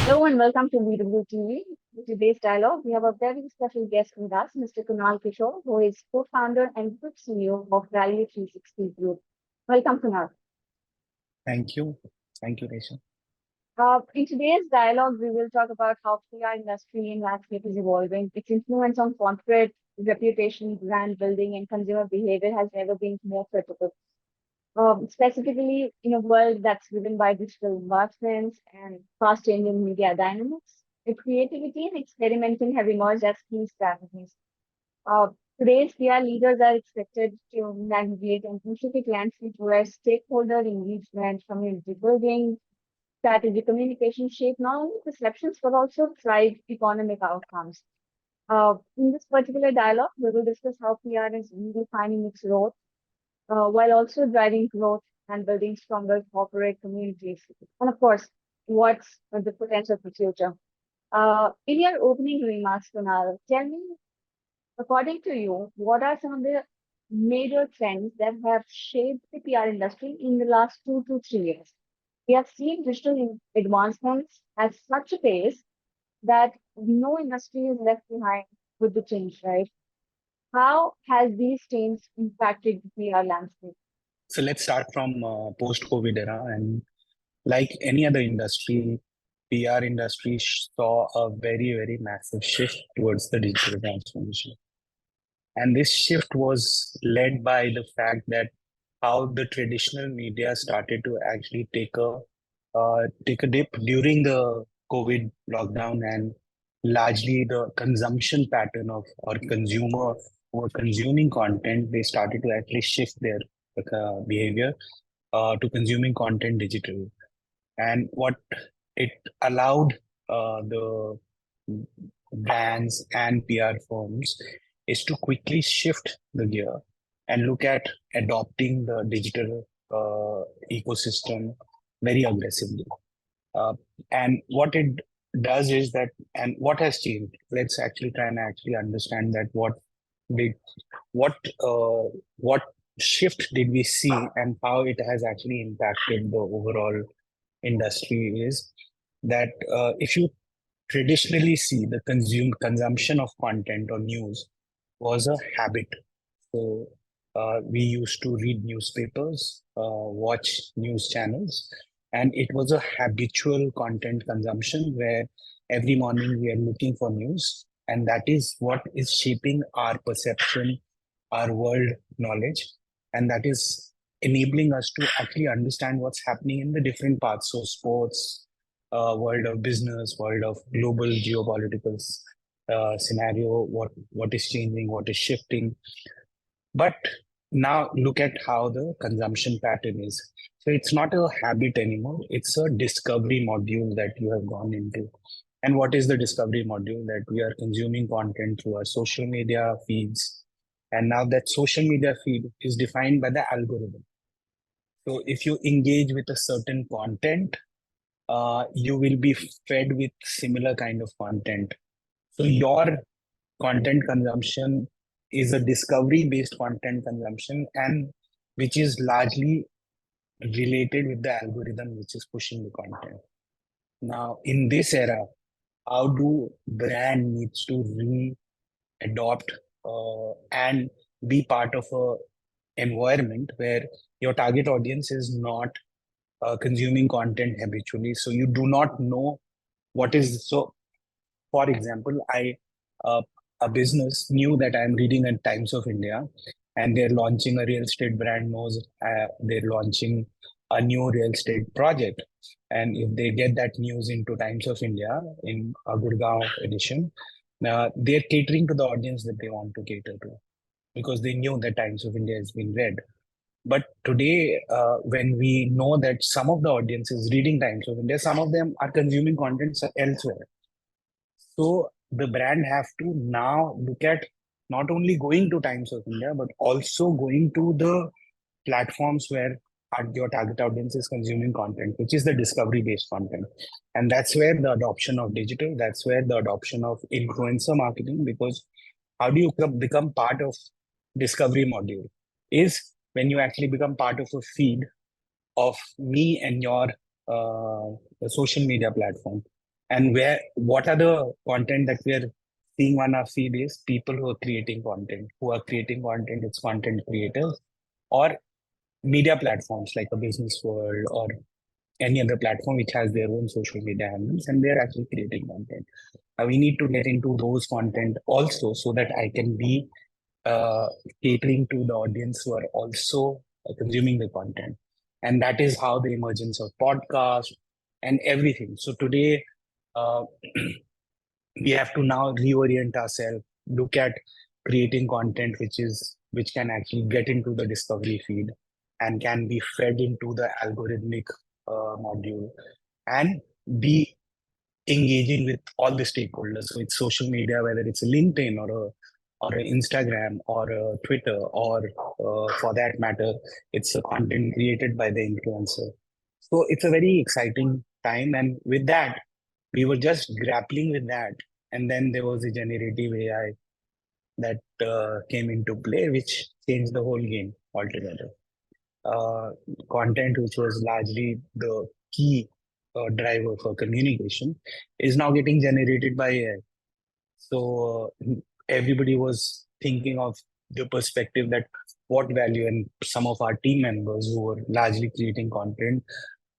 Hello and welcome to VWTV. In today's dialogue, we have a very special guest with us, Mr. Kunal Kishore, who is co-founder and group CEO of Value360 Group. Welcome, Kunal. Thank you. Thank you, Resha. In today's dialogue, we will talk about how PR industry and landscape is evolving. Its influence on corporate reputation, brand building, and consumer behavior has never been more critical. Specifically in a world that's driven by digital advancements and fast-changing media dynamics, the creativity and experimenting have emerged as key strategies. Uh, Today's PR leaders are expected to navigate an intricate landscape where stakeholder engagement, community building, strategic communication shape not only perceptions but also drive economic outcomes. In this particular dialogue, we will discuss how PR is redefining its role while also driving growth and building stronger corporate communities. And of course, what's the potential for future? In your opening remarks, Kunal, tell me, according to you, what are some of the major trends that have shaped the PR industry in the last 2 to 3 years? We have seen advancements at such a pace that no industry is left behind with the change, right? How has these changes impacted the PR landscape? So let's start from post-COVID era, and like any other industry, PR industry saw a very, very massive shift towards the digital transformation. And this shift was led by the fact that how the traditional media started to actually take a dip during the COVID lockdown, and largely the consumption pattern of or consumer who were consuming content, they started to actually shift their behavior to consuming content digitally. And what it allowed the brands and PR firms is to quickly shift the gear and look at adopting the digital ecosystem very aggressively. Uh, and what it does is that, and what has changed? Let's actually try and actually understand that did, what, what shift did we see and how it has actually impacted the overall industry is that if you traditionally see the consumption of content or news was a habit. So we used to read newspapers, watch news channels, and it was a habitual content consumption where every morning we are looking for news, and that is what is shaping our perception, our world knowledge, and that is enabling us to actually understand what's happening in the different parts. So sports, world of business, world of global geopolitical scenario, what is changing, what is shifting. But now look at how the consumption pattern is. So it's not a habit anymore. It's a discovery module that you have gone into. And what is the discovery module? That we are consuming content through our social media feeds. And now that social media feed is defined by the algorithm. So if you engage with a certain content, you will be fed with similar kind of content. So your content consumption is a discovery based content consumption, and which is largely related with the algorithm which is pushing the content. Now in this era, how do brand needs to re-adopt and be part of a environment where your target audience is not consuming content habitually, so you do not know what is. So for example, uh, a business knew that I'm reading at Times of India, and they're launching a real estate brand knows they're launching a new real estate project. And if they get that news into Times of India in a Gurgaon edition, they're catering to the audience that they want to cater to because they knew that Times of India has been read. But today, when we know that some of the audience is reading Times of India, some of them are consuming content elsewhere. So the brand have to now look at not only going to Times of India, but also going to the platforms where your target audience is consuming content, which is the discovery-based content. And that's where the adoption of digital, that's where the adoption of influencer marketing, because how do you become part of discovery module is when you actually become part of a feed of me and your social media platform. And what are the content that we are seeing on our feed is people who are creating content, it's content creators or media platforms like a business world or any other platform which has their own social media handles and they're actually creating content. We need to get into those content also so that I can be uh, catering to the audience who are also consuming the content. And that is how the emergence of podcast and everything. So today, uh, we have to now reorient ourselves, look at creating content which can actually get into the discovery feed and can be fed into the algorithmic module and be engaging with all the stakeholders. So it's social media, whether it's a LinkedIn or a Instagram or a Twitter or for that matter, it's a content created by the influencer. So it's a very exciting time, and with that, we were just grappling with that, and then there was a generative AI that came into play, which changed the whole game altogether. Uh, Content, which was largely the key driver for communication, is now getting generated by AI. So everybody was thinking of the perspective that what value, and some of our team members who were largely creating content,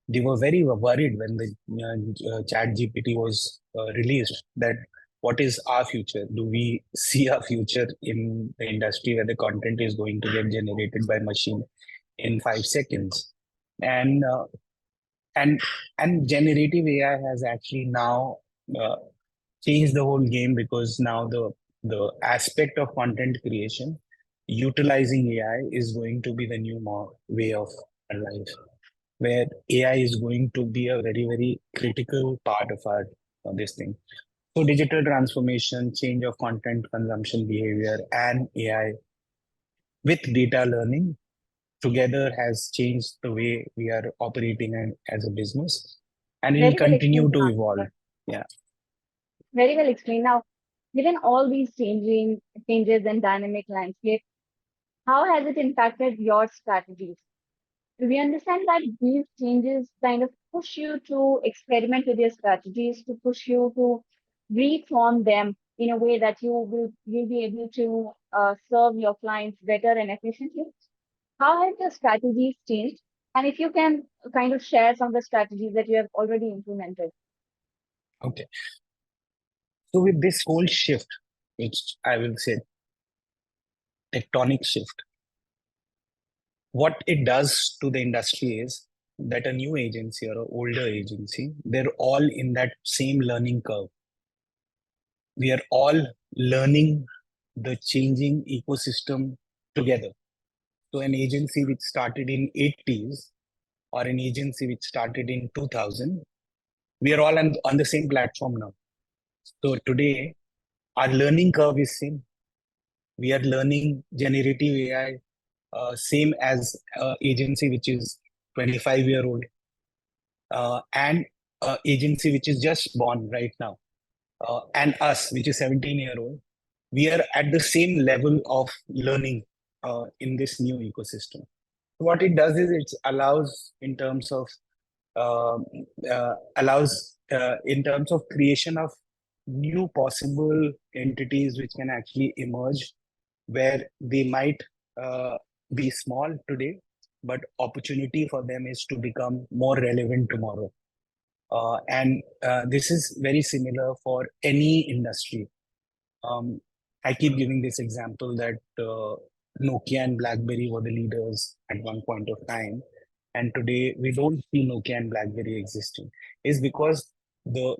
they were very worried when the chat GPT was released that what is our future? Do we see our future in the industry where the content is going to get generated by machine in 5 seconds? And and and generative AI has actually now uh, changed the whole game because now the aspect of content creation utilizing AI is going to be the new way of life, where AI is going to be a very, very critical part of our this thing. So digital transformation, change of content consumption behavior, and AI with data learning together has changed the way we are operating as a business, and it will Very well continue explained, to Kunal. evolve. Yeah. Very well explained. Now, given all these changing changes in dynamic landscape, how has it impacted your strategies? We understand that these changes kind of push you to experiment with your strategies, to push you to reform them in a way that you'll be able to serve your clients better and efficiently. How have your strategies changed? And if you can kind of share some of the strategies that you have already implemented. Okay. So with this whole shift, which I will say tectonic shift, what it does to the industry is that a new agency or an older agency, they're all in that same learning curve. We are all learning the changing ecosystem together. So an agency which started in 80s or an agency which started in 2000, we are all on the same platform now. So today, our learning curve is same. We are learning generative AI, same as agency which is 25-year old and agency which is just born right now, and us which is 17-year old. We are at the same level of learning in this new ecosystem. What it does is it allows in terms of um in terms of creation of new possible entities which can actually emerge where they might uh, be small today, but opportunity for them is to become more relevant tomorrow. And this is very similar for any industry. Um, I keep giving this example that Nokia and BlackBerry were the leaders at one point of time, and today we don't see Nokia and BlackBerry existing. Is because the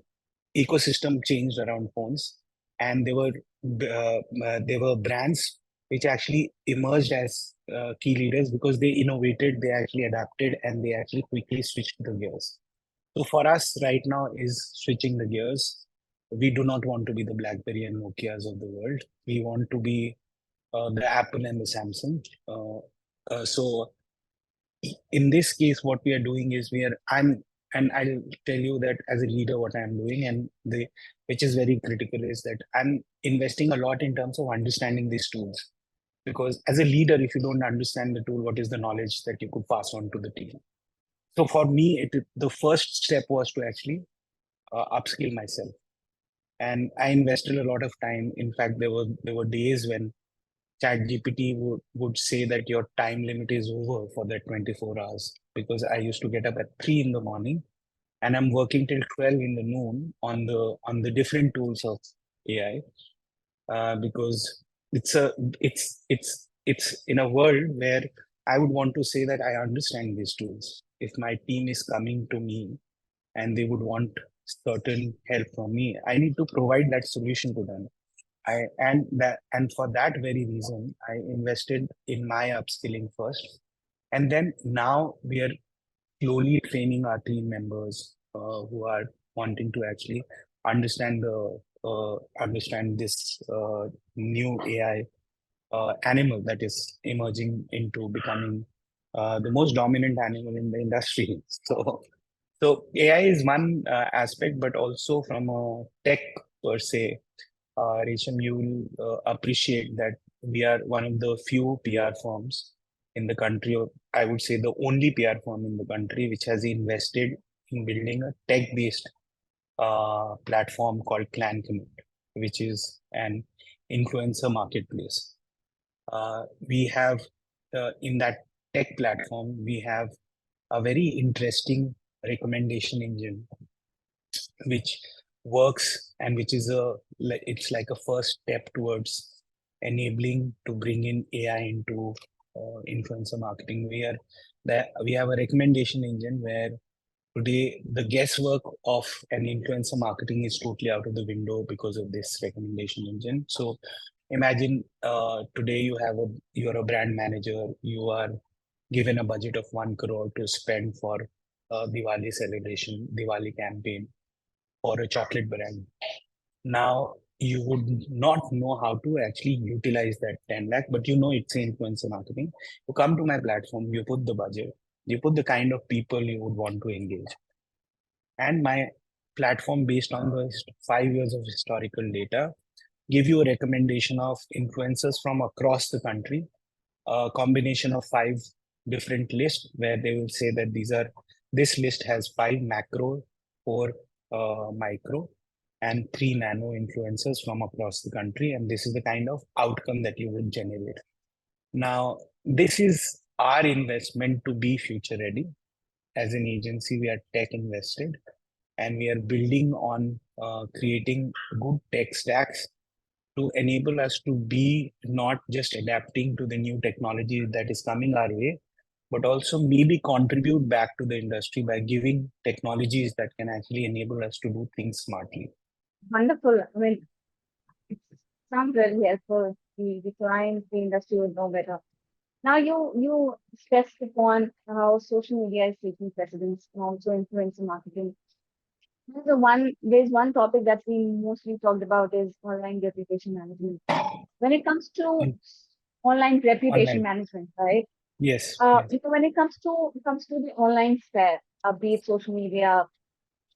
ecosystem changed around phones, and there were brands which actually emerged as key leaders because they innovated, they actually adapted, and they actually quickly switched the gears. So for us right now is switching the gears. We do not want to be the BlackBerry and Nokias of the world. We want to be the Apple and the Samsung. So in this case, what we are doing is and I'll tell you that as a leader, what I'm doing, and the which is very critical is that I'm investing a lot in terms of understanding these tools. Because as a leader, if you don't understand the tool, what is the knowledge that you could pass on to the team? So for me, the first step was to actually upskill myself, and I invested a lot of time. In fact, there were days when ChatGPT would say that your time limit is over for that 24 hours, because I used to get up at 3 in the morning and I'm working till 12 in the noon on the different tools of AI, because it's a it's in a world where I would want to say that I understand these tools. If my team is coming to me and they would want certain help from me, I need to provide that solution to them. And for that very reason, I invested in my upskilling first, and then now we are slowly training our team members who are wanting to actually understand the understand this new AI animal that is emerging into becoming the most dominant animal in the industry. So AI is one aspect, but also from a tech per se, Resham, you will appreciate that we are one of the few PR firms in the country, or I would say the only PR firm in the country which has invested in building a tech-based platform called Clan Connect, which is an influencer marketplace. We have in that tech platform, we have a very interesting recommendation engine which works, and which is it's like a first step towards enabling to bring in AI into influencer marketing. We have a recommendation engine where today the guesswork of an influencer marketing is totally out of the window because of this recommendation engine. So imagine today you're a brand manager, you are given a budget of 1 crore to spend for Diwali celebration, Diwali campaign for a chocolate brand. Now you would not know how to actually utilize that 10 lakh, but you know it's influencer marketing. You come to my platform, you put the budget, you put the kind of people you would want to engage. And my platform, based on the 5 years of historical data, give you a recommendation of influencers from across the country, a combination of five different lists where they will say that this list has five macro, four micro, and three nano influencers from across the country, and this is the kind of outcome that you would generate. Now, this is our investment to be future ready. As an agency, we are tech invested, and we are building on creating good tech stacks to enable us to be not just adapting to the new technology that is coming our way, but also maybe contribute back to the industry by giving technologies that can actually enable us to do things smartly. Wonderful. I mean, it sounds really helpful. The clients, the industry would know better. Now you stressed upon how social media is taking precedence and also influencer marketing. There's one topic that's been mostly talked about is online reputation management. When it comes to On online reputation online, management, right? yes, yes. When it comes to the online sphere, be it social media,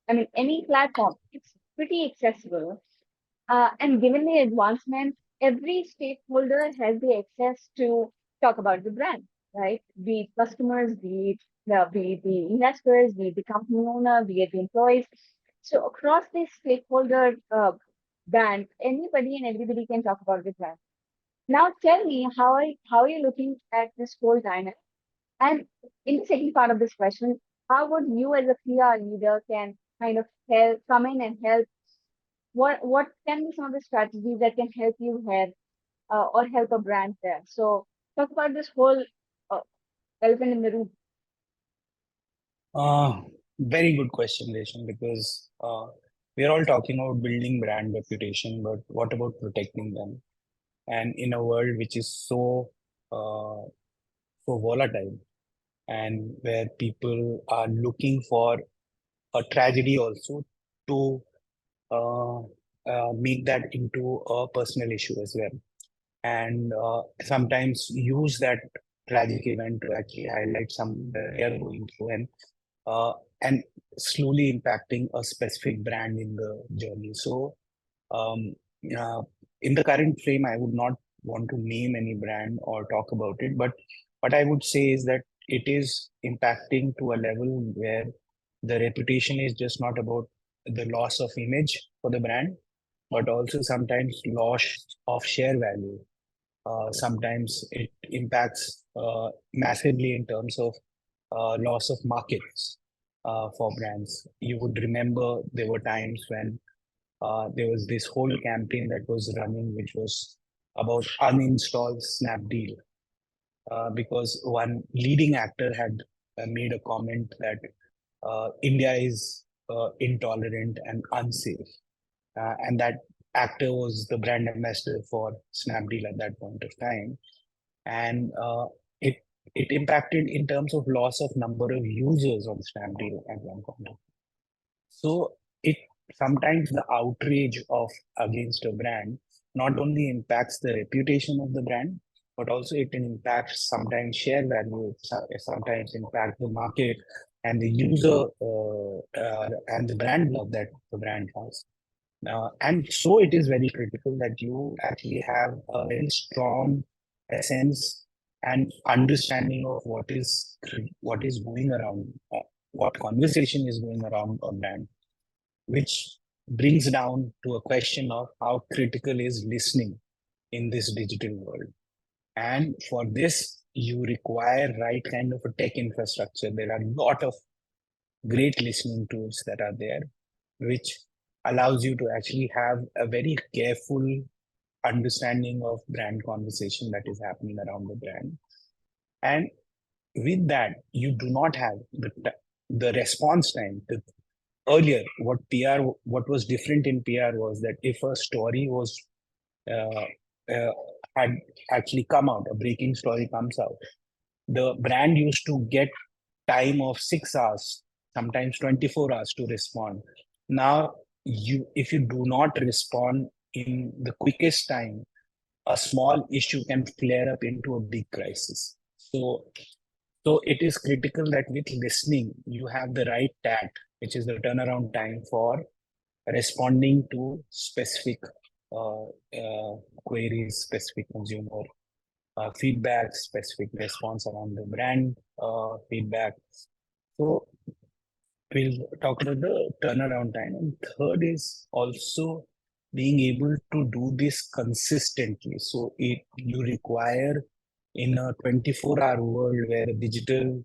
I mean any platform, it's pretty accessible. And given the advancement, every stakeholder has the access to talk about the brand, right? Be it customers, be it the investors, be it the company owner, be it the employees. So across this stakeholder band, anybody and everybody can talk about the brand. Now tell me, how are you looking at this whole dynamic? And in the second part of this question, how would you as a PR leader can kind of come in and help? What can be some of the strategies that can help you here or help a brand there? So talk about this whole uh, elephant in the room. Uh, Very good question, Resham, because we are all talking about building brand reputation, but what about protecting them? And in a world which is uh, so volatile, and where people are looking for a tragedy also to uh, make that into a personal issue as well, and sometimes use that tragic event to actually highlight some they are going through, uh, and slowly impacting a specific brand in the journey. So um, uh, in the current frame, I would not want to name any brand or talk about it, but what I would say is that it is impacting to a level where the reputation is just not about the loss of image for the brand, but also sometimes loss of share value. Sometimes it impacts massively in terms of loss of markets for brands. You would remember there were times when there was this whole campaign that was running, which was about uninstall Snapdeal, because one leading actor had made a comment that India is intolerant and unsafe. And that actor was the brand ambassador for Snapdeal at that point of time. And it it impacted in terms of loss of number of users on Snapdeal at one point. So it sometimes the outrage of against a brand not only impacts the reputation of the brand, but also it impacts sometimes share value, it sometimes impact the market and the user and the brand love that the brand has. And so it is very critical that you actually have a very strong sense and understanding of what is going around, what conversation is going around a brand, which brings down to a question of how critical is listening in this digital world. And for this, you require right kind of a tech infrastructure. There are a lot of great listening tools that are there, which allows you to actually have a very careful understanding of brand conversation that is happening around the brand. And with that, you do not have the response time. Earlier, what was different in PR was that if a story was uh, uh, had actually come out, a breaking story comes out, the brand used to get time of 6 hours, sometimes 24 hours to respond. Now, if you do not respond in the quickest time, a small issue can flare up into a big crisis. So it is critical that with listening, you have the right tact, which is the turnaround time for responding to specific uh, queries, specific consumer feedback, specific response around the brand feedback. So we'll talk about the turnaround time. And third is also being able to do this consistently. So you require in a 24-hour world where a digital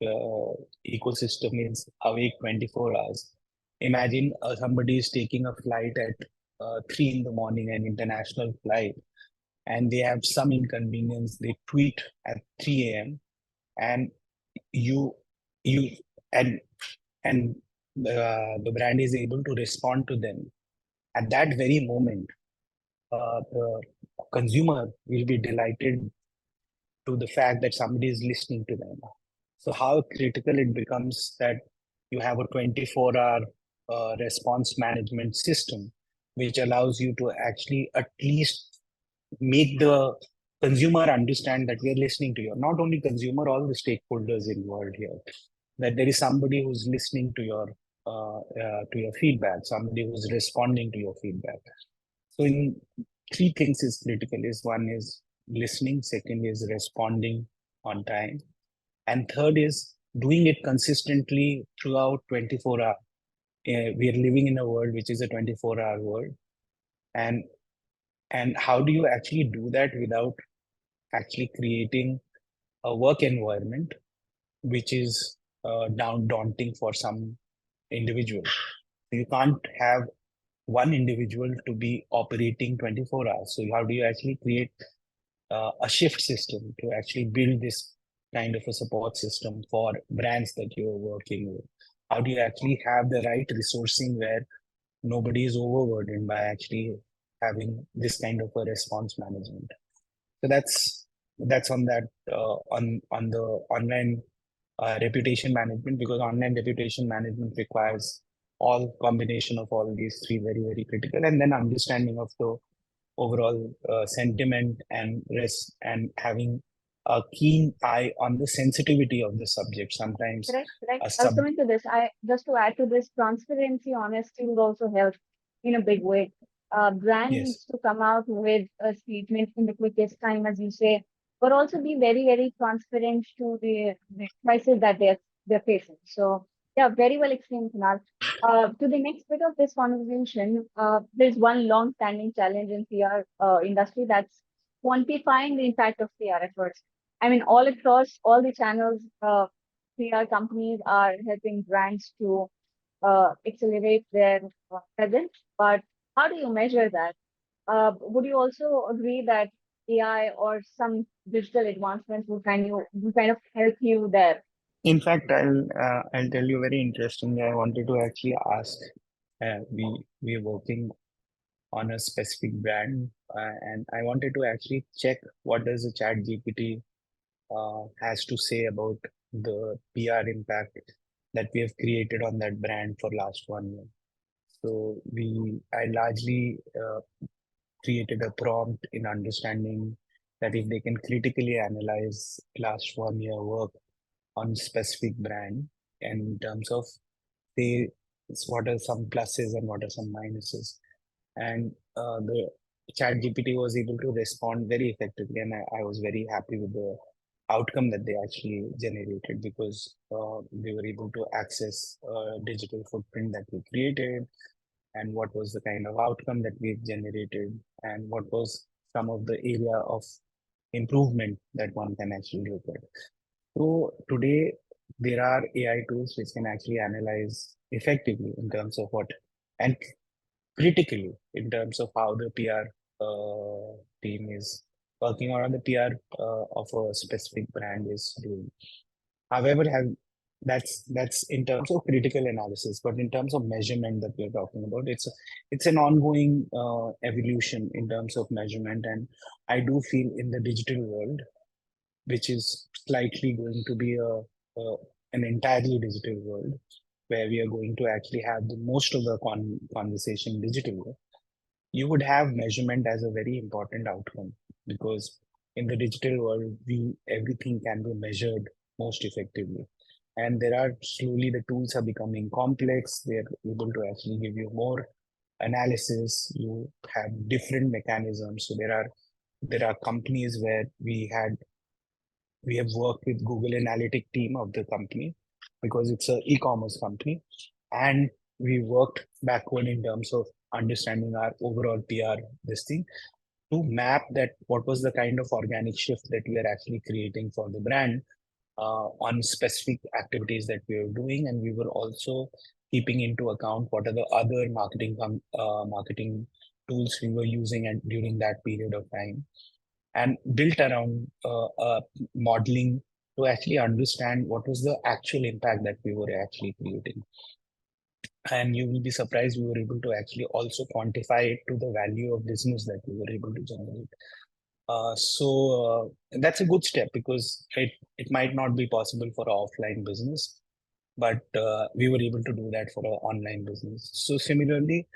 ecosystem is awake 24 hours. Imagine somebody is taking a flight at 3 in the morning, an international flight, and they have some inconvenience. They tweet at 3 a.m. and you you and and the brand is able to respond to them at that very moment. The consumer will be delighted to the fact that somebody is listening to them. So how critical it becomes that you have a 24-hour response management system, which allows you to actually at least make the consumer understand that we are listening to you. Not only consumer, all the stakeholders involved here. That there is somebody who's listening to your feedback, somebody who's responding to your feedback. So in three things is critical. Is one is listening, second is responding on time, and third is doing it consistently throughout 24 hours. We are living in a world which is a 24-hour world, and how do you actually do that without actually creating a work environment which is daunting for some individual? You can't have one individual to be operating 24 hours. So how do you actually create a shift system to actually build this kind of a support system for brands that you're working with? How do you actually have the right resourcing where nobody is overburdened by actually having this kind of a response management? So that's on that on the online reputation management, because online reputation management requires all combination of all these three very critical, and then understanding of the overall sentiment and risk, and having a keen eye on the sensitivity of the subject. Sometimes Correct, correct. a sub Coming to this, I just to add to this, transparency, honesty will also help in a big way. Brand yes needs to come out with a statement in the quickest time, as you say. but also be very, very transparent to the crisis that they're facing. So yeah, very well explained, Kunal. To the next bit of this conversation, there's one long-standing challenge in PR industry, that's quantifying the impact of PR efforts. I mean, all across all the channels, PR companies are helping brands to accelerate their presence. But how do you measure that? Would you also agree that AI or some digital advancements will kind of help you there? In fact, I'll tell you very interestingly. I wanted to actually ask. We are working on a specific brand, and I wanted to actually check what does the Chat GPT has to say about the PR impact that we have created on that brand for last 1 year. So I largely created a prompt in understanding that if they can critically analyze last 1 year work on specific brand, and in terms of say what are some pluses and what are some minuses, and the chat gpt was able to respond very effectively, and I was very happy with the outcome that they actually generated, because they were able to access digital footprint that we created, and what was the kind of outcome that we've generated, and what was some of the area of improvement that one can actually look at. So today there are AI tools which can actually analyze effectively in terms of what, and critically in terms of how the PR team is working, or how the PR of a specific brand is doing. However, that's in terms of critical analysis, but in terms of measurement that we're talking about, it's an ongoing evolution in terms of measurement, and I do feel in the digital world, which is slightly going to be an entirely digital world, where we are going to actually have the most of the conversation digital, you would have measurement as a very important outcome, because in the digital world we everything can be measured most effectively, and there are slowly the tools are becoming complex. They're able to actually give you more analysis. You have different mechanisms. So there are companies where we have worked with Google Analytic team of the company, because it's a e-commerce company, and we worked backward in terms of understanding our overall PR, this thing, to map that what was the kind of organic shift that we are actually creating for the brand on specific activities that we were doing, and we were also keeping into account what are the other marketing tools we were using and during that period of time, and built around modeling to actually understand what was the actual impact that we were actually creating. And you will be surprised, we were able to actually also quantify it to the value of business that we were able to generate. That's a good step, because it might not be possible for an offline business, but we were able to do that for an online business. So similarly,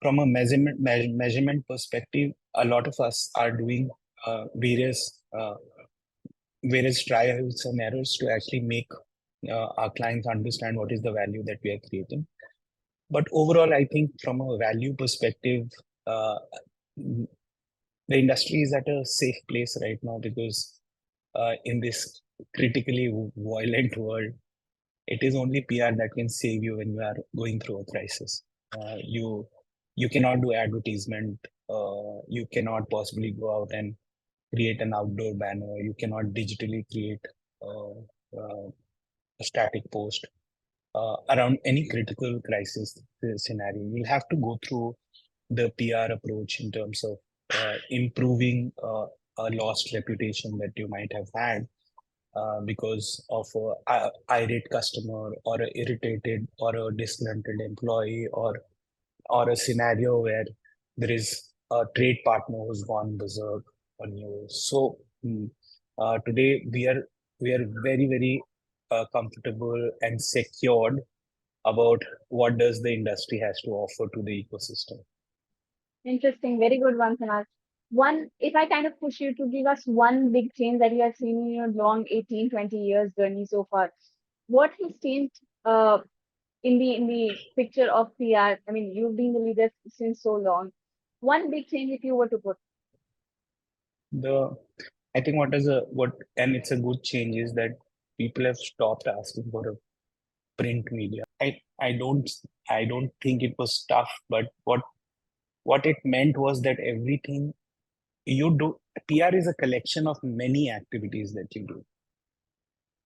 from a measurement perspective, a lot of us are doing various trials and errors to actually make our clients understand what is the value that we are creating. But overall, I think from a value perspective, uh, the industry is at a safe place right now, because in this critically violent world, it is only PR that can save you when you are going through a crisis. You cannot do advertisement. You cannot possibly go out and create an outdoor banner. You cannot digitally create uh, a static post around any critical crisis scenario. You'll have to go through the PR approach in terms of improving a lost reputation that you might have had because of a irate customer, or a irritated or a disgruntled employee, or a scenario where there is a trade partner who's gone berserk on you. So today we are very, very comfortable and secured about what does the industry has to offer to the ecosystem. Interesting, very good one, Kunal. One, if I kind of push you to give us one big change that you have seen in your long 18, 20 years journey so far, what has changed in the picture of PR? I mean, you've been the leader since so long. One big change if you were to put. The I think what is a what and it's a good change is that people have stopped asking for a print media. I don't think it was tough, but what it meant was that everything you do, PR is a collection of many activities that you do.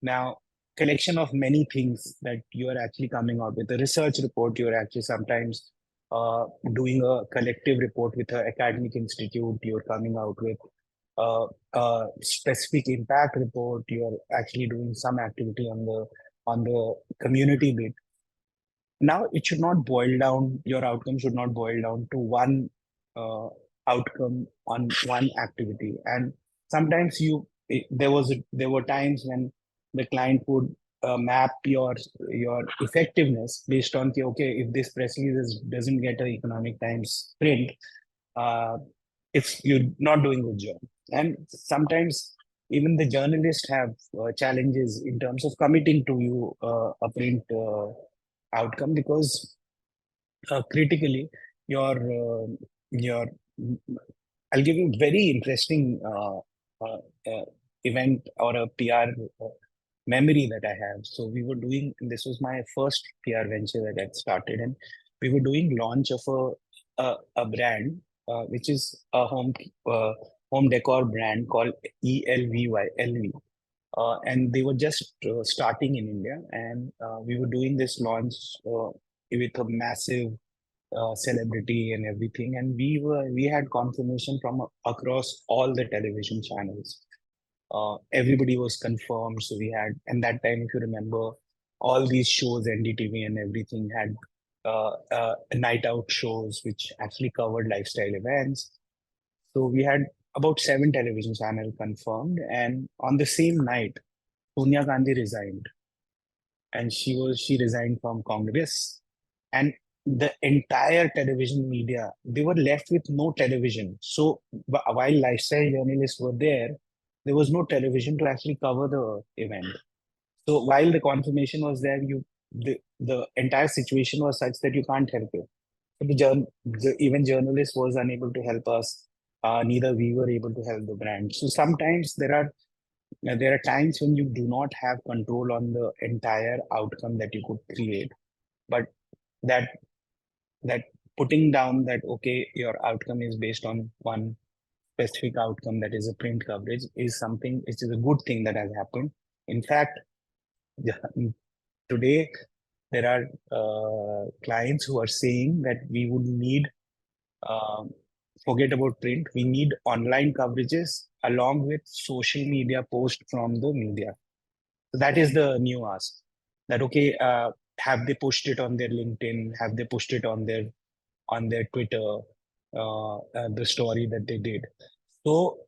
Now, collection of many things that you are actually coming out with. A research report, you're actually sometimes uh, doing a collective report with an academic institute, you're coming out with a specific impact report, you're actually doing some activity on the community bit. Now it should not boil down, your outcome should not boil down to one uh, outcome on one activity. And sometimes there were times when the client would map your effectiveness based on okay, if this press release doesn't get an Economic Times print, uh, if you're not doing a good job. And sometimes even the journalists have challenges in terms of committing to you a print outcome, because critically your I'll give you a very interesting uh, event or a PR memory that I have. So we were doing, this was my first PR venture that I started, and we were doing launch of a brand which is a home decor brand called ELVY. And they were just starting in India, and we were doing this launch with a massive celebrity and everything, and we had confirmation from across all the television channels. Everybody was confirmed, so we had, and that time, if you remember, all these shows, NDTV and everything had night out shows which actually covered lifestyle events. So we had about seven television channels confirmed, and on the same night, Sonia Gandhi resigned, and she resigned from Congress, and the entire television media, they were left with no television. So while lifestyle journalists were there was no television to actually cover the event. So while the confirmation was there, the entire situation was such that you can't help it. So even journalist was unable to help us. Neither we were able to help the brand. So sometimes there are times when you do not have control on the entire outcome that you could create, but that that putting down that okay, your outcome is based on one specific outcome, that is a print coverage, is something which is a good thing that has happened. In fact, yeah, today there are clients who are saying that we would need, um, forget about print, we need online coverages along with social media post from the media. So that is the new ask, that okay, have they pushed it on their LinkedIn, have they pushed it on their Twitter, the story that they did. So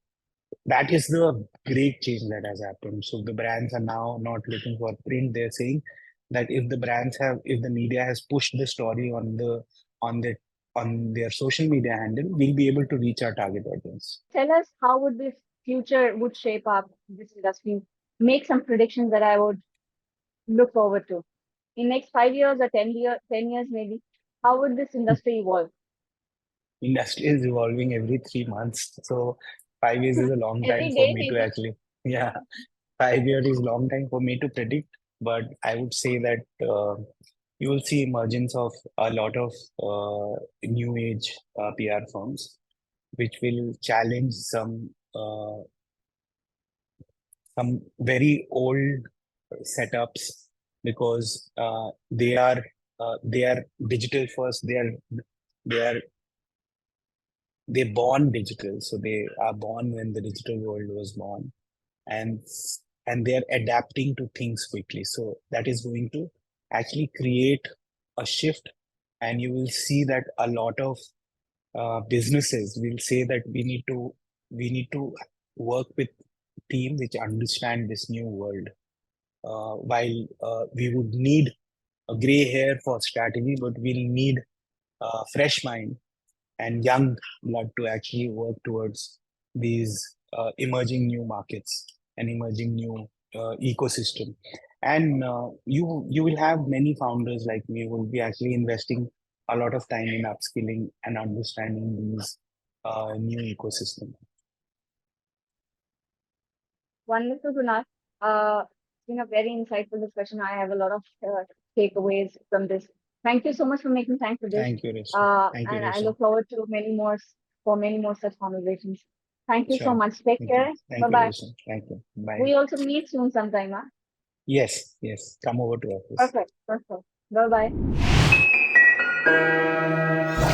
that is the great change that has happened. So the brands are now not looking for print. They're saying that if the media has pushed the story on the on their social media handle, we'll be able to reach our target audience. Tell us how would this future would shape up this industry. Make some predictions that I would look forward to. In next 5 years or 10 years maybe, how would this industry evolve? Industry is evolving every 3 months, so 5 years is a long time Every for day me to maybe. actually, yeah, 5 years is long time for me to predict. But I would say that you will see emergence of a lot of new age PR firms, which will challenge some very old setups, because they are digital first. They are they born digital, so they are born when the digital world was born, and and they are adapting to things quickly. So that is going to actually create a shift, and you will see that a lot of businesses will say that we need to work with team which understand this new world. While we would need a gray hair for strategy, but we'll need a fresh mind and young blood to actually work towards these emerging new markets and emerging new ecosystem. And you will have many founders like me who will be actually investing a lot of time in upskilling and understanding these new ecosystem. Wonderful, Kunal. It's been a very insightful discussion. I have a lot of takeaways from this. Thank you so much for making time for this. Thank you, Rishna. Thank you, And I Rishna. look forward to many more such conversations. Thank you so Sure. much. Take Thank you. care. Bye Thank you, bye. Rishna. Thank you. Bye. We also meet soon sometime. Huh? Yes, yes. Come over to office. Perfect. Perfect. Bye bye.